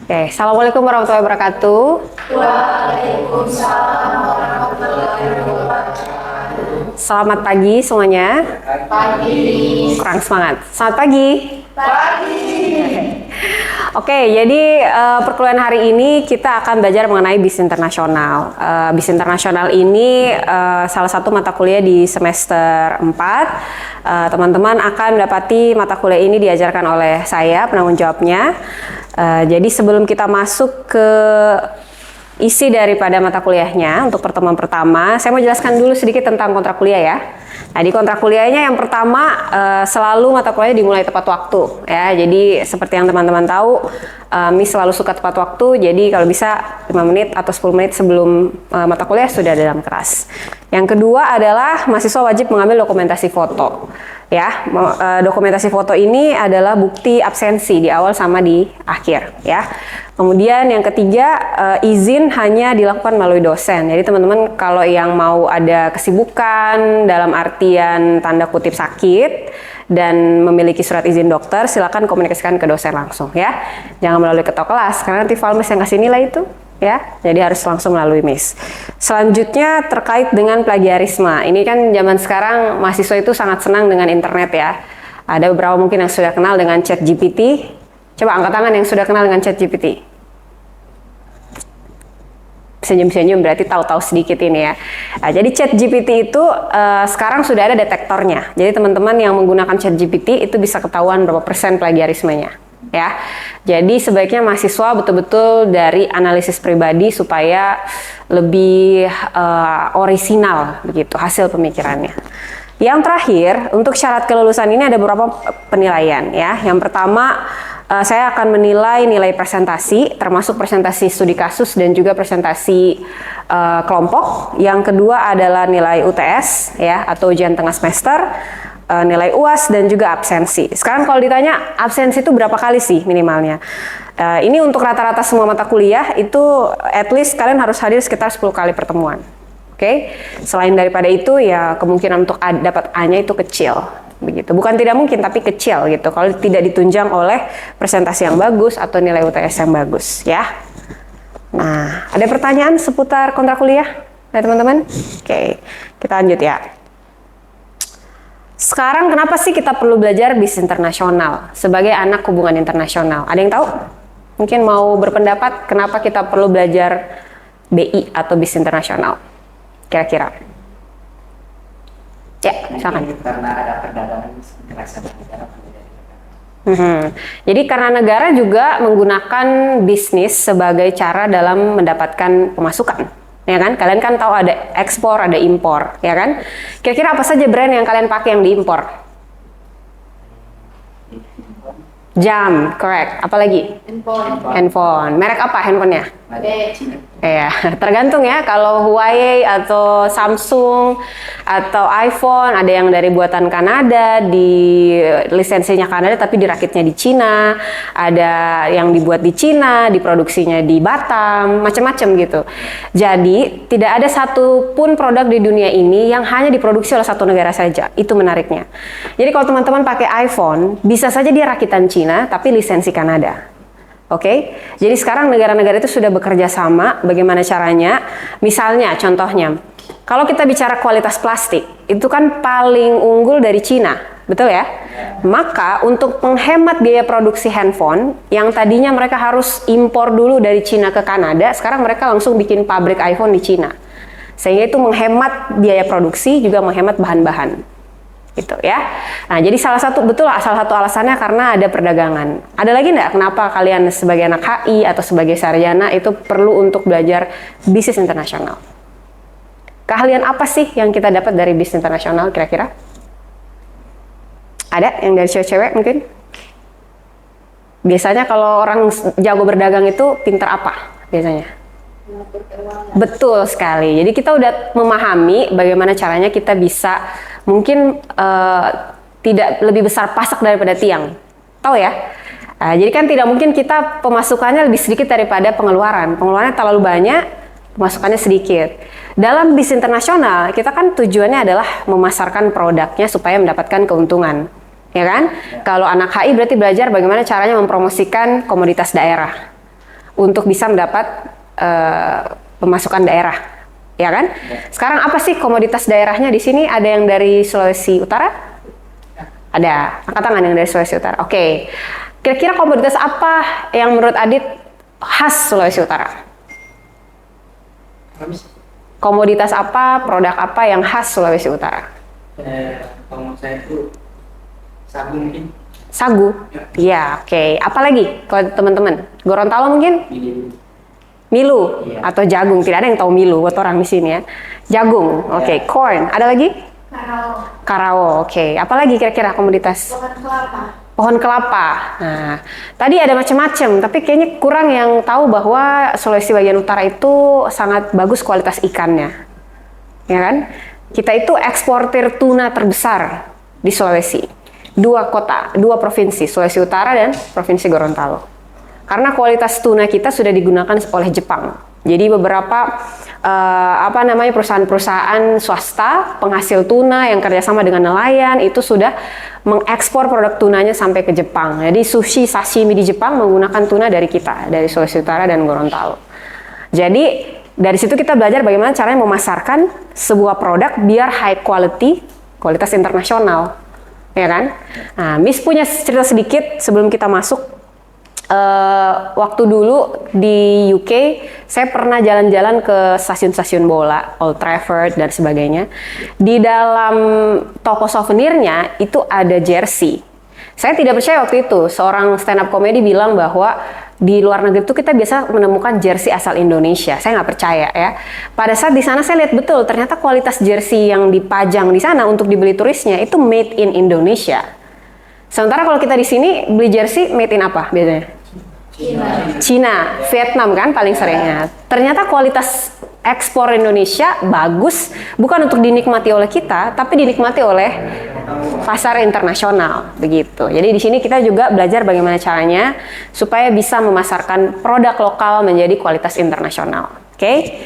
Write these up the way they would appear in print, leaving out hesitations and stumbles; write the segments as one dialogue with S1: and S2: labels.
S1: Oke, Assalamualaikum warahmatullahi wabarakatuh.
S2: Waalaikumsalam warahmatullahi wabarakatuh.
S1: Selamat pagi semuanya.
S2: Pagi.
S1: Kurang semangat. Selamat pagi.
S2: Pagi.
S1: Oke, jadi perkuliahan hari ini kita akan belajar mengenai bisnis internasional. Bisnis internasional ini salah satu mata kuliah di semester 4. Teman-teman akan mendapati mata kuliah ini diajarkan oleh saya, penanggung jawabnya. Jadi sebelum kita masuk ke isi daripada mata kuliahnya untuk pertemuan pertama, saya mau jelaskan dulu sedikit tentang kontrak kuliah ya. Nah, di kontrak kuliahnya yang pertama selalu mata kuliahnya dimulai tepat waktu ya. Jadi seperti yang teman-teman tahu, Miss selalu suka tepat waktu. Jadi kalau bisa 5 menit atau 10 menit sebelum mata kuliah sudah dalam kelas. Yang kedua adalah mahasiswa wajib mengambil dokumentasi foto. Ya, dokumentasi foto ini adalah bukti absensi di awal sama di akhir ya. Kemudian yang ketiga, izin hanya dilakukan melalui dosen. Jadi teman-teman kalau yang mau ada kesibukan dalam artian tanda kutip sakit dan memiliki surat izin dokter, silakan komunikasikan ke dosen langsung ya. Jangan melalui ketua kelas karena nanti Valmes yang kasih nilai itu ya. Jadi harus langsung melalui Miss. Selanjutnya terkait dengan plagiarisme. Ini kan zaman sekarang mahasiswa itu sangat senang dengan internet ya. Ada beberapa mungkin yang sudah kenal dengan ChatGPT. Coba angkat tangan yang sudah kenal dengan ChatGPT. Senyum-senyum berarti tahu-tahu sedikit ini ya. Nah, jadi ChatGPT itu sekarang sudah ada detektornya. Jadi teman-teman yang menggunakan ChatGPT itu bisa ketahuan berapa persen plagiarismenya. Ya, jadi sebaiknya mahasiswa betul-betul dari analisis pribadi supaya lebih orisinal begitu hasil pemikirannya. Yang terakhir untuk syarat kelulusan ini ada beberapa penilaian ya. Yang pertama saya akan menilai nilai presentasi, termasuk presentasi studi kasus dan juga presentasi kelompok. Yang kedua adalah nilai UTS ya atau ujian tengah semester. Nilai UAS dan juga absensi. Sekarang kalau ditanya absensi itu berapa kali sih minimalnya? Ini untuk rata-rata semua mata kuliah itu at least kalian harus hadir sekitar 10 kali pertemuan. Oke? Selain daripada itu ya kemungkinan untuk dapat A-nya itu kecil. Begitu. Bukan tidak mungkin tapi kecil gitu. Kalau tidak ditunjang oleh presentasi yang bagus atau nilai UTS yang bagus ya. Nah, ada pertanyaan seputar kontrak kuliah dari teman-teman? Oke, kita lanjut ya. Sekarang kenapa sih kita perlu belajar bisnis internasional sebagai anak hubungan internasional? Ada yang tahu? Mungkin mau berpendapat kenapa kita perlu belajar BI atau bisnis internasional? Kira-kira? Ya, silakan.
S3: Karena ada perdagangan internasional negara.
S1: Jadi karena negara juga menggunakan bisnis sebagai cara dalam mendapatkan pemasukan. Ya kan, kalian kan tahu ada ekspor, ada impor, ya kan? Kira-kira apa saja brand yang kalian pakai yang diimpor? Jam, correct. Apalagi? Handphone. Merek apa handphonenya? Ya, tergantung ya. Kalau Huawei atau Samsung atau iPhone, ada yang dari buatan Kanada, di lisensinya Kanada tapi dirakitnya di Cina, ada yang dibuat di Cina, diproduksinya di Batam, macam-macam gitu. Jadi tidak ada satupun produk di dunia ini yang hanya diproduksi oleh satu negara saja. Itu menariknya. Jadi kalau teman-teman pakai iPhone, bisa saja dia rakitan Cina tapi lisensi Kanada. Oke, jadi sekarang negara-negara itu sudah bekerja sama. Bagaimana caranya? Misalnya, contohnya, kalau kita bicara kualitas plastik, itu kan paling unggul dari Cina, betul ya? Maka untuk menghemat biaya produksi handphone, yang tadinya mereka harus impor dulu dari Cina ke Kanada, sekarang mereka langsung bikin pabrik iPhone di Cina. Sehingga itu menghemat biaya produksi, juga menghemat bahan-bahan. Gitu ya. Nah, jadi salah satu alasannya karena ada perdagangan. Ada lagi enggak kenapa kalian sebagai anak HI atau sebagai sarjana itu perlu untuk belajar bisnis internasional? Keahlian apa sih yang kita dapat dari bisnis internasional kira-kira? Ada yang dari cewek-cewek mungkin? Biasanya kalau orang jago berdagang itu pintar apa biasanya? Betul sekali. Jadi kita udah memahami bagaimana caranya kita bisa mungkin tidak lebih besar pasak daripada tiang. Tahu ya? Jadi kan tidak mungkin kita pemasukannya lebih sedikit daripada pengeluaran. Pengeluarannya terlalu banyak, pemasukannya sedikit. Dalam bisnis internasional, kita kan tujuannya adalah memasarkan produknya supaya mendapatkan keuntungan. Ya kan? Kalau anak HI berarti belajar bagaimana caranya mempromosikan komoditas daerah. untuk bisa mendapat pemasukan daerah, ya kan? Sekarang apa sih komoditas daerahnya di sini? Ada yang dari Sulawesi Utara? Ada. Angkat tangan yang dari Sulawesi Utara. Oke. Kira-kira komoditas apa yang menurut Adit khas Sulawesi Utara? Komoditas apa, produk apa yang khas Sulawesi Utara?
S3: Kalau menurut saya itu sagu mungkin.
S1: Sagu? Iya, oke. Apa lagi kalau teman-teman? Gorontalo mungkin? Milu
S3: Iya.
S1: atau jagung. Tidak ada yang tahu milu buat orang di sini ya. Jagung, oke. Corn. Ada lagi? Karawo, oke. Apa lagi kira-kira komoditas? Pohon kelapa. Nah, tadi ada macam-macam, tapi kayaknya kurang yang tahu bahwa Sulawesi bagian utara itu sangat bagus kualitas ikannya. Ya kan? Kita itu eksportir tuna terbesar di Sulawesi. 2 kota, 2 provinsi, Sulawesi Utara dan Provinsi Gorontalo. Karena kualitas tuna kita sudah digunakan oleh Jepang. Jadi beberapa perusahaan-perusahaan swasta penghasil tuna yang kerjasama dengan nelayan itu sudah mengekspor produk tunanya sampai ke Jepang. Jadi sushi sashimi di Jepang menggunakan tuna dari kita, dari Sulawesi Utara dan Gorontalo. Jadi dari situ kita belajar bagaimana caranya memasarkan sebuah produk biar high quality, kualitas internasional, ya kan? Nah, Miss punya cerita sedikit sebelum kita masuk. Waktu dulu di UK, saya pernah jalan-jalan ke stasiun-stasiun bola, Old Trafford dan sebagainya. Di dalam toko souvenirnya itu ada jersey. Saya tidak percaya waktu itu, seorang stand up comedy bilang bahwa di luar negeri itu kita biasa menemukan jersey asal Indonesia. Saya nggak percaya ya. Pada saat di sana saya lihat betul, ternyata kualitas jersey yang dipajang di sana untuk dibeli turisnya itu made in Indonesia. Sementara kalau kita di sini beli jersey made in apa biasanya? Cina, Vietnam kan paling seringnya. Ternyata kualitas ekspor Indonesia bagus, bukan untuk dinikmati oleh kita, tapi dinikmati oleh pasar internasional, begitu. Jadi di sini kita juga belajar bagaimana caranya supaya bisa memasarkan produk lokal menjadi kualitas internasional. Oke?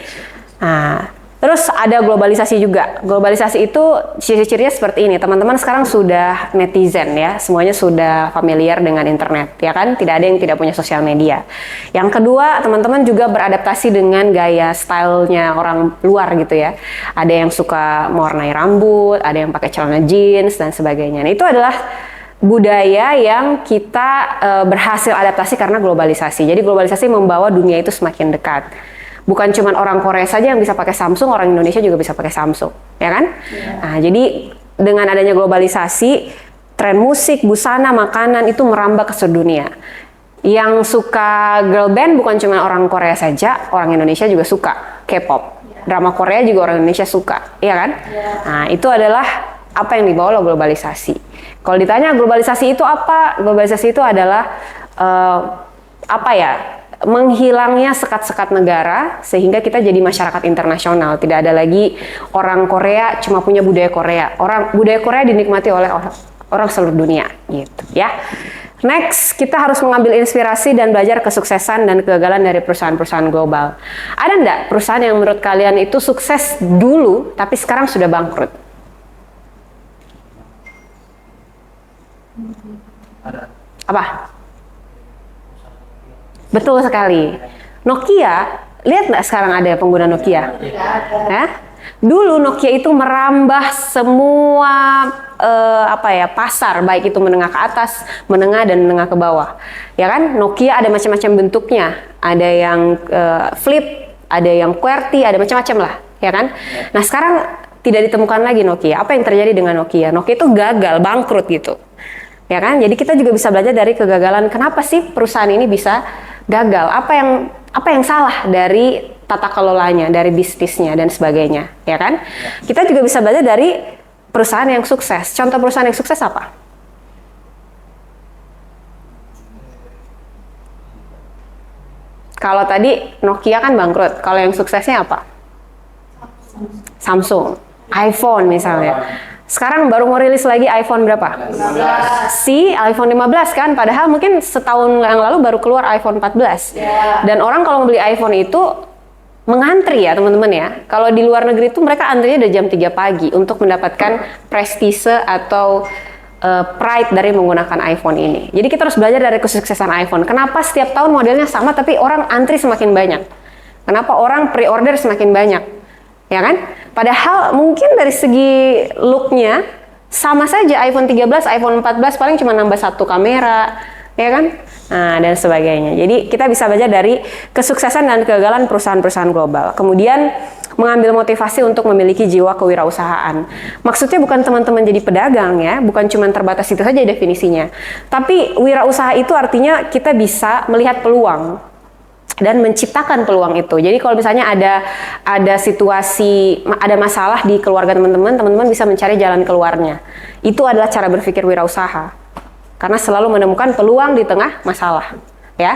S1: Nah, terus ada globalisasi juga. Globalisasi itu ciri-cirinya seperti ini. Teman-teman sekarang sudah netizen ya, semuanya sudah familiar dengan internet, ya kan? Tidak ada yang tidak punya sosial media. Yang kedua, teman-teman juga beradaptasi dengan gaya stylenya orang luar gitu ya. Ada yang suka mewarnai rambut, ada yang pakai celana jeans dan sebagainya. Nah, itu adalah budaya yang kita berhasil adaptasi karena globalisasi. Jadi globalisasi membawa dunia itu semakin dekat. Bukan cuma orang Korea saja yang bisa pakai Samsung, orang Indonesia juga bisa pakai Samsung, ya kan? Nah, jadi dengan adanya globalisasi, tren musik, busana, makanan itu merambah ke seluruh dunia. Yang suka girl band bukan cuma orang Korea saja, orang Indonesia juga suka K-pop. Drama Korea juga orang Indonesia suka, ya kan? Nah, itu adalah apa yang dibawa oleh globalisasi. Kalau ditanya globalisasi itu apa? Globalisasi itu adalah menghilangnya sekat-sekat negara sehingga kita jadi masyarakat internasional. Tidak ada lagi orang Korea cuma punya budaya Korea. Budaya Korea dinikmati oleh orang seluruh dunia gitu ya. Next, kita harus mengambil inspirasi dan belajar kesuksesan dan kegagalan dari perusahaan-perusahaan global. Ada enggak perusahaan yang menurut kalian itu sukses dulu tapi sekarang sudah bangkrut? Apa? Betul sekali. Nokia, lihat nggak sekarang ada pengguna Nokia? Ya? Dulu Nokia itu merambah semua pasar, baik itu menengah ke atas, menengah dan menengah ke bawah. Ya kan? Nokia ada macam-macam bentuknya. Ada yang flip, ada yang QWERTY, ada macam-macam lah, ya kan? Nah, sekarang tidak ditemukan lagi Nokia. Apa yang terjadi dengan Nokia? Nokia itu gagal, bangkrut gitu. Ya kan? Jadi kita juga bisa belajar dari kegagalan. Kenapa sih perusahaan ini bisa gagal? Apa yang salah dari tata kelolanya, dari bisnisnya dan sebagainya, ya kan? Kita juga bisa belajar dari perusahaan yang sukses. Contoh perusahaan yang sukses apa? Kalau tadi Nokia kan bangkrut, kalau yang suksesnya apa? Samsung, iPhone misalnya. Sekarang baru mau rilis lagi iPhone berapa? 15. iPhone 15 kan, padahal mungkin setahun yang lalu baru keluar iPhone 14. Dan orang kalau membeli iPhone itu mengantri ya teman-teman ya. Kalau di luar negeri itu mereka antrinya dari jam 3 pagi untuk mendapatkan prestise atau pride dari menggunakan iPhone ini. Jadi kita harus belajar dari kesuksesan iPhone. Kenapa setiap tahun modelnya sama tapi orang antri semakin banyak? Kenapa orang pre-order semakin banyak? Ya kan? Padahal mungkin dari segi look-nya sama saja iPhone 13, iPhone 14 paling cuma nambah satu kamera, ya kan? Nah, dan sebagainya. Jadi kita bisa belajar dari kesuksesan dan kegagalan perusahaan-perusahaan global. Kemudian mengambil motivasi untuk memiliki jiwa kewirausahaan. Maksudnya bukan teman-teman jadi pedagang ya, bukan cuma terbatas itu saja definisinya. Tapi wirausaha itu artinya kita bisa melihat peluang dan menciptakan peluang itu. Jadi kalau misalnya ada situasi, ada masalah di keluarga teman-teman, teman-teman bisa mencari jalan keluarnya. Itu adalah cara berpikir wirausaha. Karena selalu menemukan peluang di tengah masalah, ya.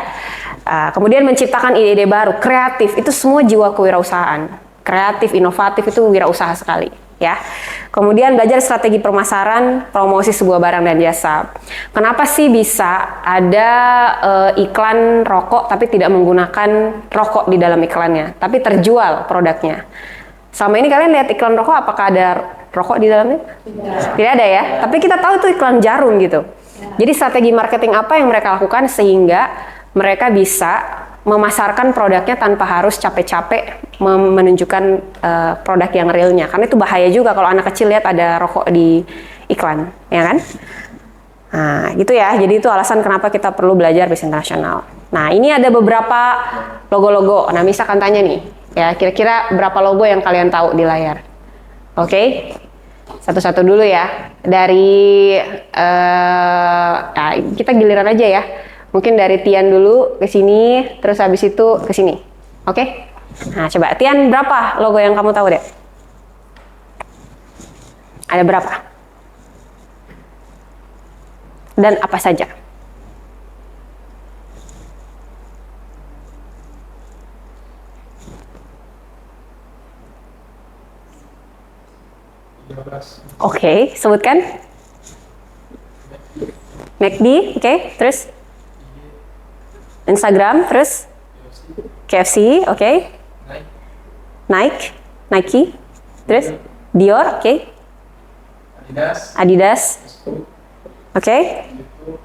S1: Kemudian menciptakan ide-ide baru, kreatif, itu semua jiwa kewirausahaan. Kreatif, inovatif itu wirausaha sekali, ya. Kemudian belajar strategi pemasaran, promosi sebuah barang dan jasa. Kenapa sih bisa ada iklan rokok tapi tidak menggunakan rokok di dalam iklannya, tapi terjual produknya? Selama ini kalian lihat iklan rokok, apakah ada rokok di dalamnya? Tidak ada ya. Tapi kita tahu itu iklan jarum gitu. Jadi strategi marketing apa yang mereka lakukan sehingga mereka bisa memasarkan produknya tanpa harus capek-capek menunjukkan produk yang realnya. Karena itu bahaya juga kalau anak kecil lihat ada rokok di iklan, ya kan? Nah, gitu ya. Jadi itu alasan kenapa kita perlu belajar bisnis internasional. Nah, ini ada beberapa logo-logo. Nah, misalkan tanya nih, ya kira-kira berapa logo yang kalian tahu di layar? Oke, satu-satu dulu ya. Dari nah, kita giliran aja ya. Mungkin dari Tian dulu ke sini, terus habis itu ke sini. Oke? Nah, coba Tian berapa logo yang kamu tahu deh? Ada berapa? Dan apa saja? Oke, sebutkan. McD, oke, terus? Instagram, terus? KFC, oke. Nike, terus? Dior, oke. Adidas, oke.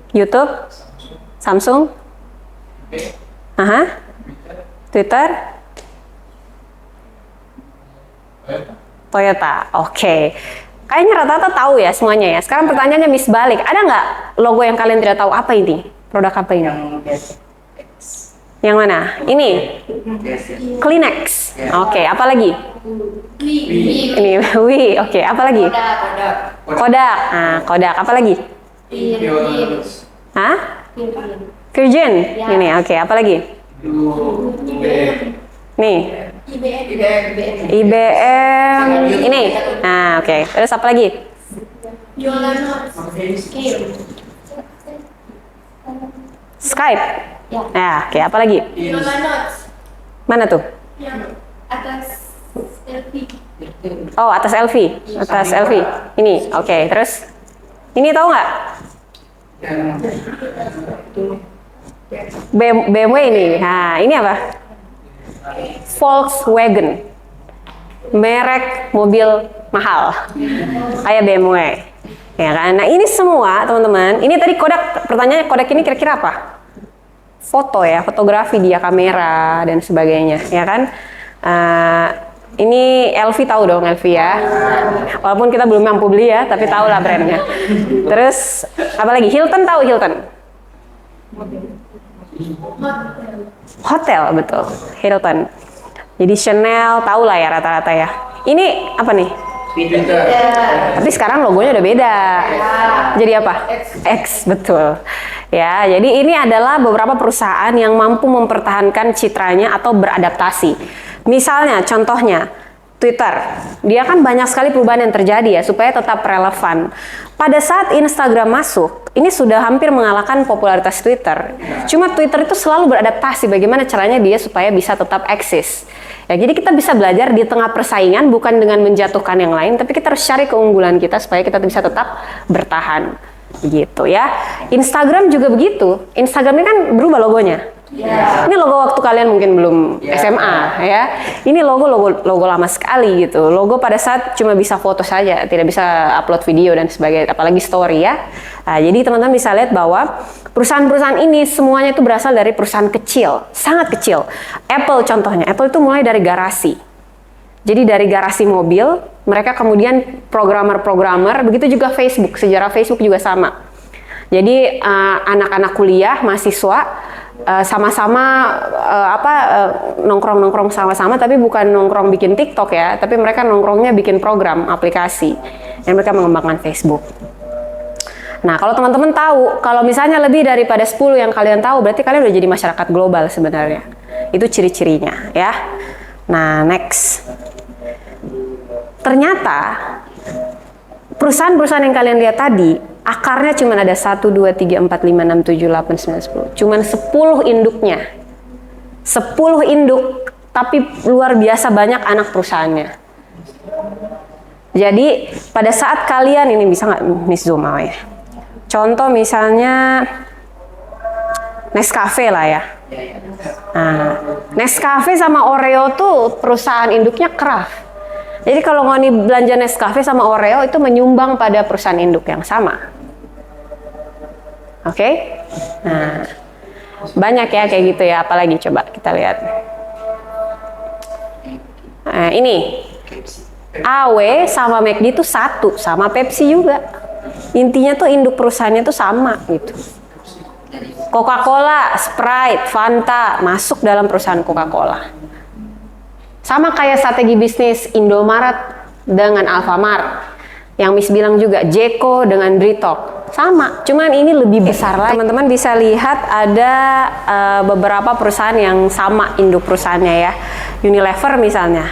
S1: YouTube, Samsung, Twitter, Toyota, oke. Kayaknya rata-rata tahu ya semuanya ya. Sekarang pertanyaannya Miss balik, ada nggak logo yang kalian tidak tahu apa ini? Produk apa ini? Yang mana? Ini? Kleenex. Oke, apa lagi? Ini Wii. Oke, apa lagi? Kodak. Nah, Kodak. Apa lagi? Hah? Virgin. Ini. Oke, apa lagi? Nih. IBM. Ini. Nah, oke. Terus apa lagi? Skype. Nah, oke, apa lagi? Mana tuh?
S2: Atas selfie.
S1: Oh, atas LV. Atas LV. Ini, oke. Terus? Ini tahu nggak? BMW ini. Nah, ini apa? Volkswagen. Merek mobil mahal. Kayak BMW. Ya kan? Nah, ini semua, teman-teman. Ini tadi Kodak, pertanyaannya Kodak ini kira-kira apa? Foto ya, fotografi dia, kamera dan sebagainya, ya kan? Ini LV tahu dong LV ya, walaupun kita belum mampu beli ya, tapi tahu lah brandnya. Terus apa lagi? Hilton tahu Hilton? Hotel betul, Hilton. Jadi Chanel tahu lah ya rata-rata ya. Ini apa nih? Tapi sekarang logonya udah beda. Jadi apa? X, betul. Ya, jadi ini adalah beberapa perusahaan yang mampu mempertahankan citranya atau beradaptasi. Misalnya, contohnya Twitter. Dia kan banyak sekali perubahan yang terjadi ya supaya tetap relevan. Pada saat Instagram masuk, ini sudah hampir mengalahkan popularitas Twitter. Cuma Twitter itu selalu beradaptasi bagaimana caranya dia supaya bisa tetap eksis. Ya, jadi kita bisa belajar di tengah persaingan bukan dengan menjatuhkan yang lain, tapi kita harus cari keunggulan kita supaya kita bisa tetap bertahan. Gitu ya. Instagram juga begitu. Instagram ini kan berubah logonya. Ini logo waktu kalian mungkin belum SMA ya. Ini logo lama sekali gitu. Logo pada saat cuma bisa foto saja, tidak bisa upload video dan sebagainya, apalagi story ya. Nah, jadi teman-teman bisa lihat bahwa perusahaan-perusahaan ini semuanya itu berasal dari perusahaan kecil, sangat kecil. Apple contohnya, Apple itu mulai dari garasi. Jadi dari garasi mobil, mereka kemudian programmer, begitu juga Facebook, sejarah Facebook juga sama. Jadi anak-anak kuliah, mahasiswa sama-sama nongkrong-nongkrong sama-sama, tapi bukan nongkrong bikin TikTok ya, tapi mereka nongkrongnya bikin program, aplikasi, dan mereka mengembangkan Facebook. Nah, kalau teman-teman tahu, kalau misalnya lebih daripada 10 yang kalian tahu, berarti kalian udah jadi masyarakat global sebenarnya. Itu ciri-cirinya ya. Nah, next. Ternyata perusahaan-perusahaan yang kalian lihat tadi, akarnya cuma ada 1, 2, 3, 4, 5, 6, 7, 8, 9, 10. Cuman 10 induknya. 10 induk, tapi luar biasa banyak anak perusahaannya. Jadi, pada saat kalian, ini bisa nggak Miss Zoom ya? Contoh misalnya, Nescafe lah ya. Nah, Nescafe sama Oreo tuh perusahaan induknya Kraft. Jadi kalau Ngoni belanja Nescafe sama Oreo itu menyumbang pada perusahaan induk yang sama. Oke? Nah, banyak ya kayak gitu ya. Apalagi coba kita lihat. Nah, ini AW sama McD itu satu, sama Pepsi juga. Intinya tuh induk perusahaannya tuh sama gitu. Coca-Cola, Sprite, Fanta masuk dalam perusahaan Coca-Cola. Sama kayak strategi bisnis Indomaret dengan Alfamart. Yang Miss bilang juga Jeko dengan Britok. Sama, cuman ini lebih besar lagi. Teman-teman bisa lihat ada beberapa perusahaan yang sama induk perusahaannya ya. Unilever misalnya.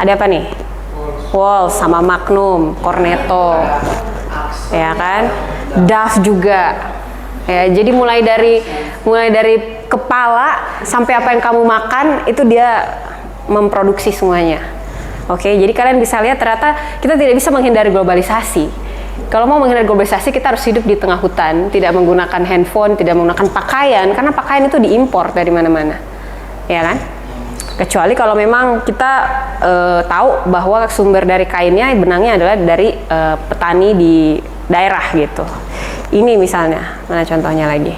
S1: Ada apa nih? Walls sama Magnum, Cornetto. Ya kan? Dove juga. Ya, jadi mulai dari kepala sampai apa yang kamu makan itu dia memproduksi semuanya. Oke, jadi kalian bisa lihat ternyata kita tidak bisa menghindari globalisasi. Kalau mau menghindari globalisasi, kita harus hidup di tengah hutan, tidak menggunakan handphone, tidak menggunakan pakaian, karena pakaian itu diimpor dari mana-mana, ya kan? Kecuali kalau memang kita tahu bahwa sumber dari kainnya, benangnya adalah dari petani di daerah gitu. Ini misalnya, mana contohnya lagi?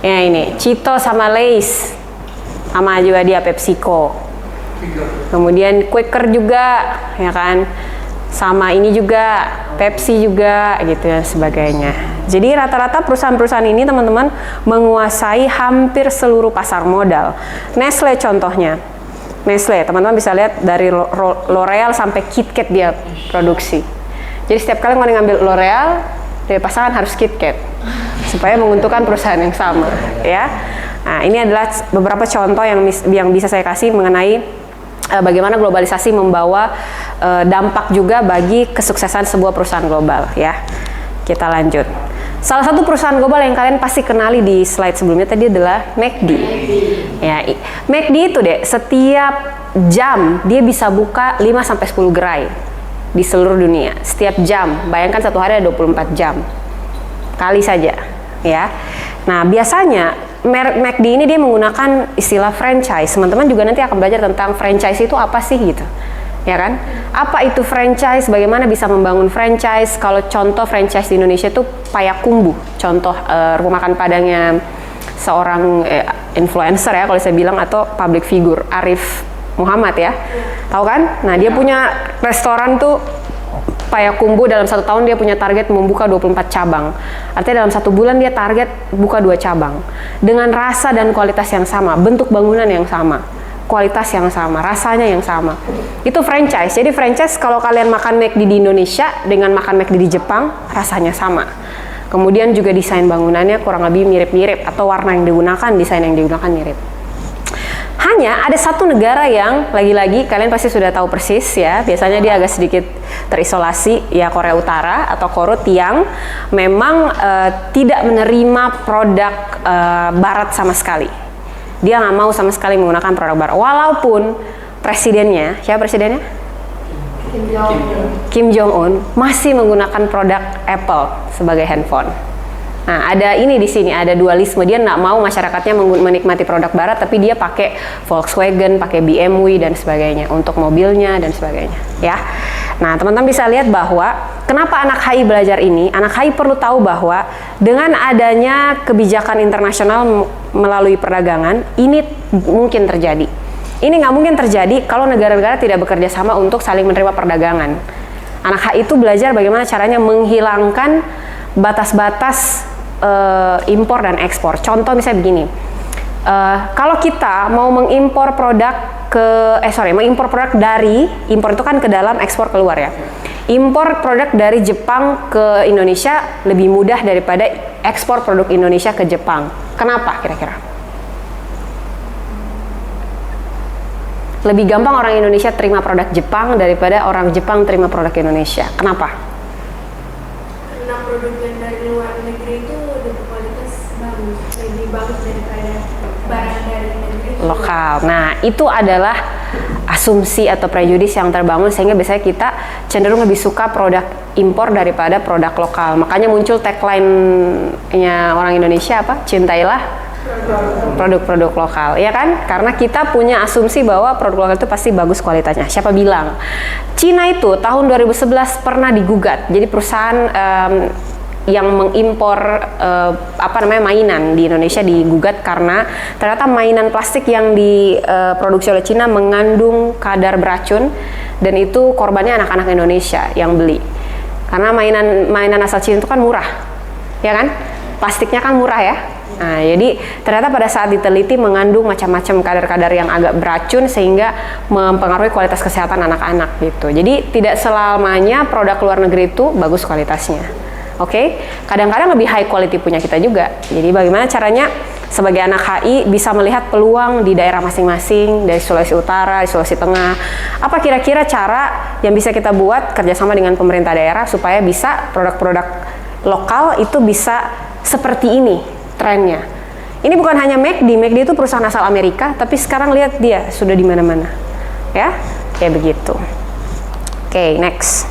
S1: Ya ini, Cheetos sama Lay's, sama juga dia PepsiCo. Kemudian Quaker juga, ya kan, sama ini juga Pepsi juga, gitu dan sebagainya. Jadi rata-rata perusahaan-perusahaan ini teman-teman menguasai hampir seluruh pasar modal. Nestle contohnya, Nestle teman-teman bisa lihat dari L'Oreal sampai KitKat dia produksi. Jadi setiap kali mau ngambil L'Oreal, dari pasangan harus KitKat supaya menguntungkan perusahaan yang sama, ya. Nah, ini adalah beberapa contoh yang bisa saya kasih mengenai bagaimana globalisasi membawa dampak juga bagi kesuksesan sebuah perusahaan global ya. Kita lanjut. Salah satu perusahaan global yang kalian pasti kenali di slide sebelumnya tadi adalah McD. Ya, McD itu deh setiap jam dia bisa buka 5 sampai 10 gerai di seluruh dunia. Setiap jam, bayangkan satu hari ada 24 jam. Kali saja ya. Nah, biasanya merek McD ini dia menggunakan istilah franchise. Teman-teman juga nanti akan belajar tentang franchise itu apa sih gitu. Ya kan? Apa itu franchise? Bagaimana bisa membangun franchise? Kalau contoh franchise di Indonesia itu Payakumbuh. Contoh rumah makan Padangnya seorang influencer ya kalau saya bilang, atau public figure Arif Muhammad ya. Tahu kan? Nah, dia punya restoran tuh Payakumbuh, dalam 1 tahun dia punya target membuka 24 cabang. Artinya dalam 1 bulan dia target buka 2 cabang. Dengan rasa dan kualitas yang sama, bentuk bangunan yang sama, kualitas yang sama, rasanya yang sama. Itu franchise. Jadi franchise kalau kalian makan McD di Indonesia dengan makan McD di Jepang, rasanya sama. Kemudian juga desain bangunannya kurang lebih mirip-mirip, atau warna yang digunakan, desain yang digunakan mirip. Hanya ada satu negara yang lagi-lagi kalian pasti sudah tahu persis ya, biasanya dia agak sedikit terisolasi ya, Korea Utara atau Korut, yang memang tidak menerima produk barat sama sekali. Dia nggak mau sama sekali menggunakan produk barat, walaupun presidennya, siapa presidennya? Kim Jong Un masih menggunakan produk Apple sebagai handphone. Nah, ada ini di sini, ada dualisme. Dia nggak mau masyarakatnya menikmati produk barat, tapi dia pakai Volkswagen, pakai BMW dan sebagainya untuk mobilnya dan sebagainya, ya. Nah, teman-teman bisa lihat bahwa kenapa anak HI belajar ini? Anak HI perlu tahu bahwa dengan adanya kebijakan internasional melalui perdagangan, ini mungkin terjadi. Ini nggak mungkin terjadi kalau negara-negara tidak bekerja sama untuk saling menerima perdagangan. Anak HI itu belajar bagaimana caranya menghilangkan batas-batas impor dan ekspor. Contoh misalnya begini, kalau kita mau mengimpor produk mengimpor produk dari, impor itu kan ke dalam, ekspor keluar ya. Impor produk dari Jepang ke Indonesia lebih mudah daripada ekspor produk Indonesia ke Jepang. Kenapa kira-kira? Lebih gampang orang Indonesia terima produk Jepang daripada orang Jepang terima produk Indonesia. Kenapa?
S2: Karena produk yang dari luar negeri itu lebih bagus daripada barang dari negeri
S1: Lokal. Nah, itu adalah asumsi atau prejudis yang terbangun sehingga biasanya kita cenderung lebih suka produk impor daripada produk lokal. Makanya muncul tagline-nya orang Indonesia apa? Cintailah produk-produk lokal, ya kan? Karena kita punya asumsi bahwa produk lokal itu pasti bagus kualitasnya. Siapa bilang? Cina itu tahun 2011 pernah digugat. Jadi perusahaan yang mengimpor mainan di Indonesia digugat karena ternyata mainan plastik yang diproduksi oleh Cina mengandung kadar beracun dan itu korbannya anak-anak Indonesia yang beli. Karena mainan asal Cina itu kan murah, ya kan? Plastiknya kan murah ya. Nah, jadi ternyata pada saat diteliti mengandung macam-macam kadar-kadar yang agak beracun sehingga mempengaruhi kualitas kesehatan anak-anak gitu. Jadi tidak selamanya produk luar negeri itu bagus kualitasnya. Oke, kadang-kadang lebih high quality punya kita juga. Jadi bagaimana caranya sebagai anak HI bisa melihat peluang di daerah masing-masing, dari Sulawesi Utara, di Sulawesi Tengah. Apa kira-kira cara yang bisa kita buat kerjasama dengan pemerintah daerah supaya bisa produk-produk lokal itu bisa seperti ini trennya. Ini bukan hanya McD itu perusahaan asal Amerika, tapi sekarang lihat dia sudah di mana-mana. Ya, kayak begitu. Oke, next.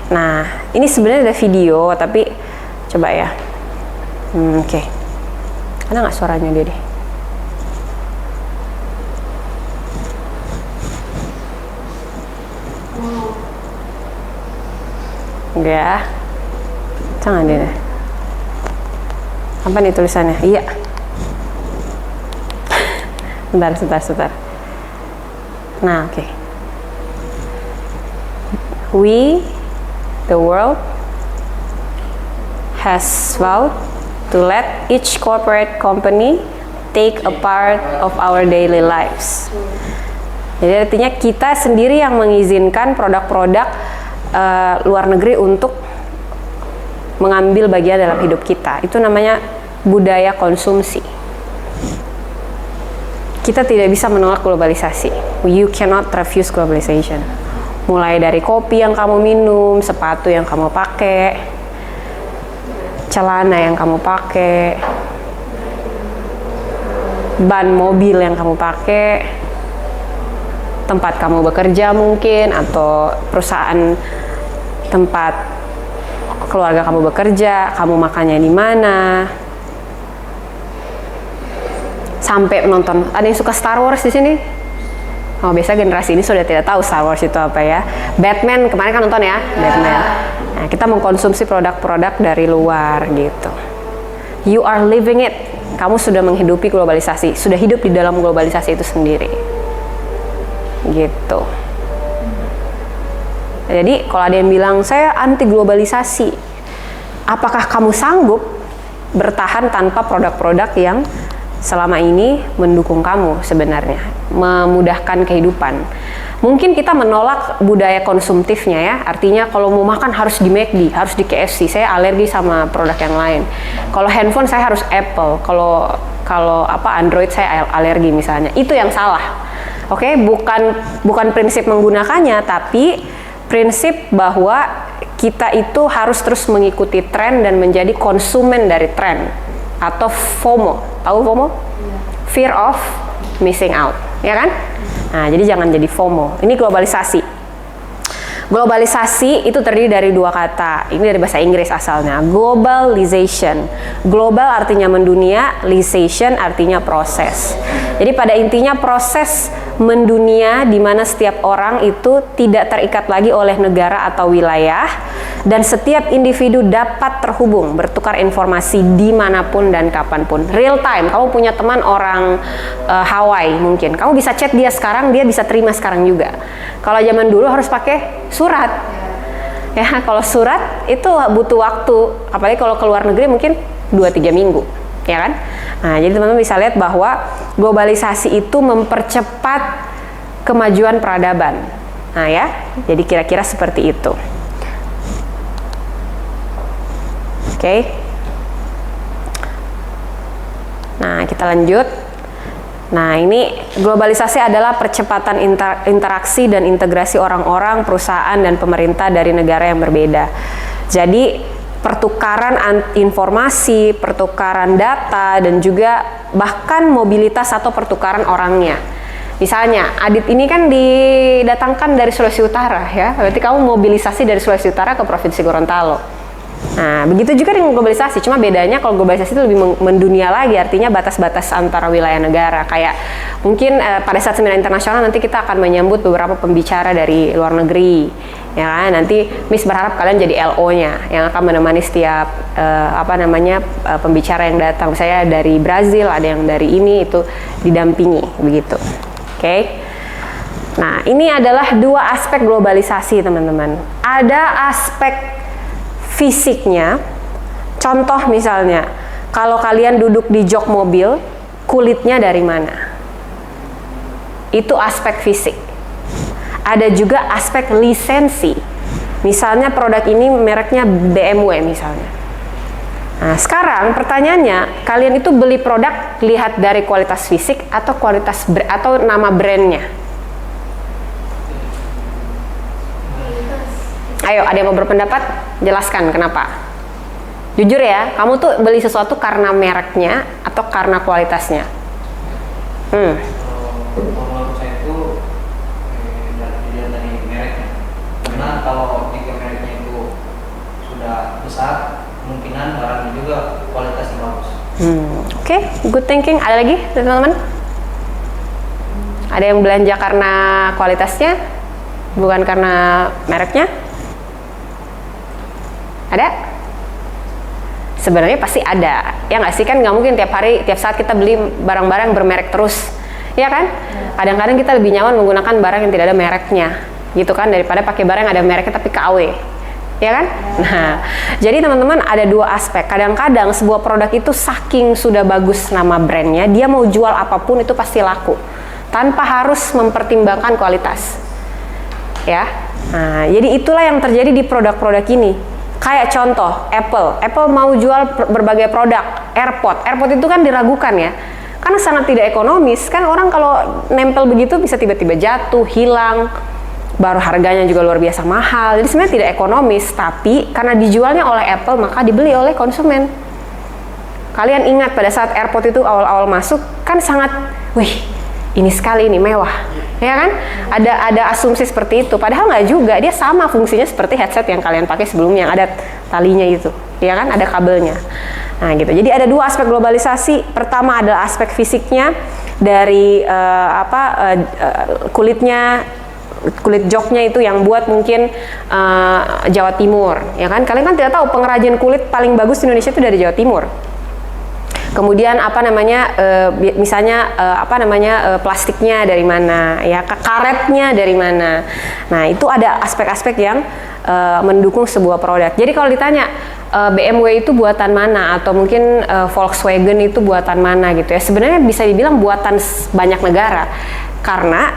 S1: Nah, ini sebenarnya ada video, tapi coba ya. Oke. Ada nggak suaranya dia deh? Enggak. Jangan deh. Apa nih tulisannya? Iya. Sebentar. Nah, oke. The world has vowed to let each corporate company take a part of our daily lives. Jadi artinya kita sendiri yang mengizinkan produk-produk luar negeri untuk mengambil bagian dalam hidup kita. Itu namanya budaya konsumsi. Kita tidak bisa menolak globalisasi. You cannot refuse globalization. Mulai dari kopi yang kamu minum, sepatu yang kamu pakai, celana yang kamu pakai, ban mobil yang kamu pakai, tempat kamu bekerja mungkin, atau perusahaan tempat keluarga kamu bekerja, kamu makannya di mana, sampai menonton. Ada yang suka Star Wars di sini? Oh, biasa generasi ini sudah tidak tahu Star Wars itu apa ya. Batman, kemarin kan nonton ya, Batman. Nah, kita mengkonsumsi produk-produk dari luar gitu. You are living it. Kamu sudah menghidupi globalisasi, sudah hidup di dalam globalisasi itu sendiri. Gitu. Jadi, kalau ada yang bilang, saya anti globalisasi. Apakah kamu sanggup bertahan tanpa produk-produk yang selama ini mendukung kamu sebenarnya, memudahkan kehidupan? Mungkin kita menolak budaya konsumtifnya ya, artinya kalau mau makan harus di McD, harus di KFC, saya alergi sama produk yang lain. Kalau handphone saya harus Apple, kalau Android saya alergi misalnya, itu yang salah. Oke, bukan prinsip menggunakannya, tapi prinsip bahwa kita itu harus terus mengikuti tren dan menjadi konsumen dari tren, atau FOMO. Tahu FOMO? Fear of missing out, ya kan? Nah, jadi jangan jadi FOMO. Ini globalisasi. Globalisasi itu terdiri dari dua kata. Ini dari bahasa Inggris asalnya. Globalization. Global artinya mendunia, lisation artinya proses. Jadi pada intinya proses mendunia di mana setiap orang itu tidak terikat lagi oleh negara atau wilayah dan setiap individu dapat terhubung, bertukar informasi dimanapun dan kapanpun. Real time, kamu punya teman orang Hawaii mungkin, kamu bisa chat dia sekarang, dia bisa terima sekarang juga. Kalau zaman dulu harus pakai surat. Ya, kalau surat itu butuh waktu, apalagi kalau ke luar negeri mungkin 2-3 minggu, ya kan? Nah, jadi teman-teman bisa lihat bahwa globalisasi itu mempercepat kemajuan peradaban. Nah, ya. Jadi kira-kira seperti itu. Oke. Nah, kita lanjut. Nah, ini globalisasi adalah percepatan interaksi dan integrasi orang-orang, perusahaan, dan pemerintah dari negara yang berbeda. Jadi, pertukaran informasi, pertukaran data, dan juga bahkan mobilitas atau pertukaran orangnya. Misalnya, Adit ini kan didatangkan dari Sulawesi Utara, ya. Berarti kamu mobilisasi dari Sulawesi Utara ke Provinsi Gorontalo. Nah, begitu juga dengan globalisasi, cuma bedanya kalau globalisasi itu lebih mendunia lagi, artinya batas-batas antara wilayah negara. Kayak mungkin pada saat seminar internasional nanti kita akan menyambut beberapa pembicara dari luar negeri, ya kan? Nanti Miss berharap kalian jadi LO-nya yang akan menemani setiap pembicara yang datang. Saya dari Brazil, ada yang dari ini, itu didampingi begitu. Oke. Nah, ini adalah dua aspek globalisasi, teman-teman. Ada aspek fisiknya, contoh misalnya, kalau kalian duduk di jok mobil, kulitnya dari mana? Itu aspek fisik. Ada juga aspek lisensi. Misalnya produk ini mereknya BMW misalnya. Nah, sekarang pertanyaannya, kalian itu beli produk lihat dari kualitas fisik atau kualitas atau nama brandnya? Ayo, ada yang mau berpendapat? Jelaskan kenapa. Jujur ya, kamu tuh beli sesuatu karena mereknya atau karena kualitasnya?
S3: Menurut saya itu dilihat dari mereknya. Karena kalau jika mereknya itu sudah besar, kemungkinan barangnya juga kualitasnya bagus.
S1: Oke, good thinking. Ada lagi teman-teman? Ada yang belanja karena kualitasnya, bukan karena mereknya? Ada? Sebenarnya pasti ada, ya nggak sih? Kan nggak mungkin tiap hari, tiap saat kita beli barang-barang bermerek terus, ya kan? Kadang-kadang kita lebih nyaman menggunakan barang yang tidak ada mereknya, gitu kan, daripada pakai barang yang ada mereknya tapi KW, ya kan? Nah, jadi teman-teman ada dua aspek. Kadang-kadang sebuah produk itu saking sudah bagus nama brandnya, dia mau jual apapun itu pasti laku, tanpa harus mempertimbangkan kualitas, ya. Nah, jadi itulah yang terjadi di produk-produk ini. Kayak contoh, Apple mau jual berbagai produk, AirPod itu kan diragukan ya, karena sangat tidak ekonomis, kan orang kalau nempel begitu bisa tiba-tiba jatuh, hilang, baru harganya juga luar biasa mahal, jadi sebenarnya tidak ekonomis, tapi karena dijualnya oleh Apple maka dibeli oleh konsumen. Kalian ingat pada saat AirPod itu awal-awal masuk, kan sangat, wih, ini sekali, ini mewah, ya kan? Ada asumsi seperti itu, padahal nggak juga, dia sama fungsinya seperti headset yang kalian pakai sebelumnya, yang ada talinya itu, ya kan? Ada kabelnya. Nah, gitu. Jadi ada dua aspek globalisasi. Pertama adalah aspek fisiknya dari kulitnya, kulit joknya itu yang buat mungkin Jawa Timur, ya kan? Kalian kan tidak tahu pengrajin kulit paling bagus di Indonesia itu dari Jawa Timur. Kemudian plastiknya dari mana, ya, karetnya dari mana. Nah, itu ada aspek-aspek yang mendukung sebuah produk. Jadi kalau ditanya BMW itu buatan mana, atau mungkin Volkswagen itu buatan mana gitu ya, sebenarnya bisa dibilang buatan banyak negara. Karena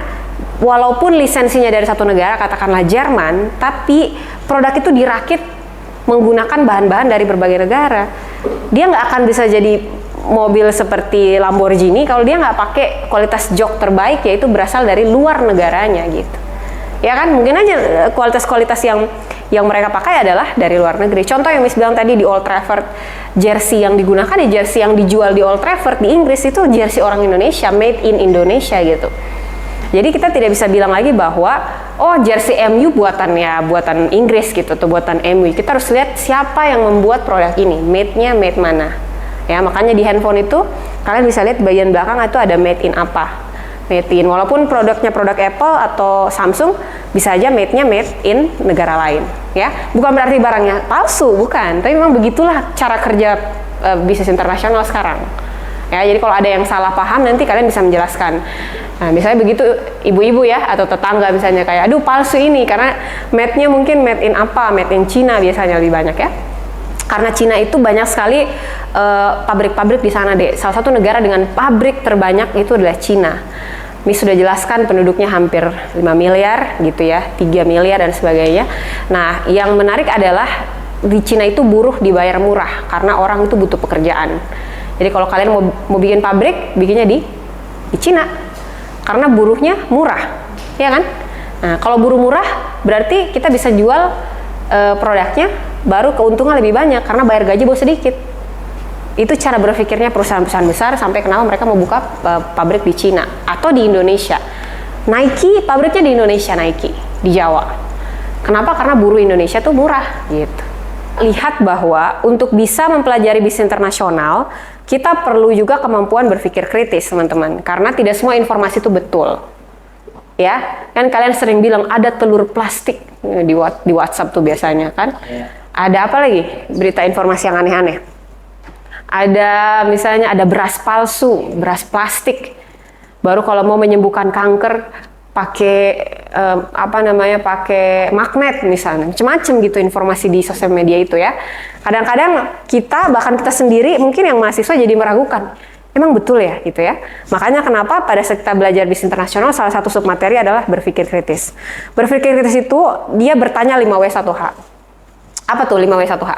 S1: walaupun lisensinya dari satu negara, katakanlah Jerman, tapi produk itu dirakit menggunakan bahan-bahan dari berbagai negara. Dia nggak akan bisa jadi mobil seperti Lamborghini kalau dia nggak pakai kualitas jok terbaik, yaitu berasal dari luar negaranya gitu. Ya kan, mungkin aja kualitas-kualitas yang mereka pakai adalah dari luar negeri. Contoh yang Miss bilang tadi di Old Trafford, jersey yang digunakan di jersey yang dijual di Old Trafford di Inggris itu jersey orang Indonesia, made in Indonesia gitu. Jadi kita tidak bisa bilang lagi bahwa oh jersey MU buatan Inggris gitu tuh, buatan MU. Kita harus lihat siapa yang membuat produk ini, made-nya made mana. Ya, makanya di handphone itu kalian bisa lihat bagian belakang itu ada made in apa. Made in, walaupun produknya produk Apple atau Samsung, bisa aja made-nya made in negara lain. Ya, bukan berarti barangnya palsu, bukan. Tapi memang begitulah cara kerja bisnis internasional sekarang. Ya, jadi kalau ada yang salah paham nanti kalian bisa menjelaskan. Nah, misalnya begitu ibu-ibu ya atau tetangga misalnya kayak, aduh palsu ini karena made-nya mungkin made in apa, made in Cina biasanya lebih banyak ya. Karena Cina itu banyak sekali pabrik-pabrik di sana deh. Salah satu negara dengan pabrik terbanyak itu adalah Cina. Ini sudah jelaskan penduduknya hampir 5 miliar gitu ya, 3 miliar dan sebagainya. Nah, yang menarik adalah di Cina itu buruh dibayar murah karena orang itu butuh pekerjaan. Jadi kalau kalian mau bikin pabrik, bikinnya di Cina. Karena buruhnya murah, ya kan? Nah, kalau buruh murah, berarti kita bisa jual produknya, baru keuntungan lebih banyak karena bayar gaji bos sedikit. Itu cara berpikirnya perusahaan-perusahaan besar sampai kenapa mereka mau buka pabrik di Cina atau di Indonesia. Nike, pabriknya di Indonesia, Nike, di Jawa. Kenapa? Karena buruh Indonesia tuh murah, gitu. Lihat bahwa untuk bisa mempelajari bisnis internasional, kita perlu juga kemampuan berpikir kritis, teman-teman. Karena tidak semua informasi itu betul. Ya, kan kalian sering bilang ada telur plastik di WhatsApp tuh biasanya kan. Ada apa lagi? Berita informasi yang aneh-aneh. Ada misalnya ada beras palsu, beras plastik. Baru kalau mau menyembuhkan kanker pakai pakai magnet misalnya, macam-macam gitu informasi di sosial media itu ya. Kadang-kadang bahkan kita sendiri mungkin yang mahasiswa jadi meragukan, emang betul ya gitu ya. Makanya kenapa pada saat kita belajar bisnis internasional salah satu submateri adalah berpikir kritis. Berpikir kritis itu dia bertanya 5W1H. Apa tuh 5W1H?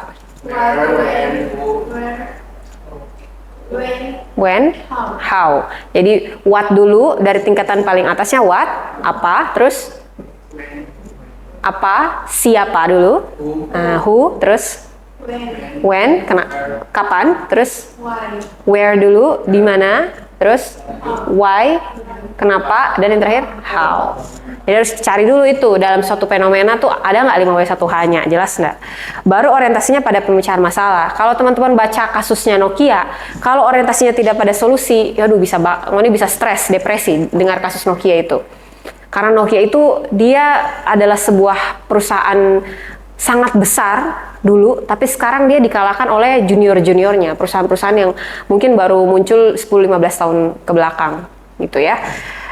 S1: When, how. Jadi what dulu dari tingkatan paling atasnya what, apa, terus apa, siapa dulu, who, terus when, kapan, terus where dulu, di mana, terus why, kenapa, dan yang terakhir how. Jadi harus cari dulu itu dalam suatu fenomena tuh ada nggak 5W1H-nya, jelas nggak? Baru orientasinya pada pemecahan masalah. Kalau teman-teman baca kasusnya Nokia, kalau orientasinya tidak pada solusi, yaduh bisa stres, depresi dengar kasus Nokia itu. Karena Nokia itu dia adalah sebuah perusahaan sangat besar dulu, tapi sekarang dia dikalahkan oleh junior-juniornya, perusahaan-perusahaan yang mungkin baru muncul 10-15 tahun ke belakang, gitu ya.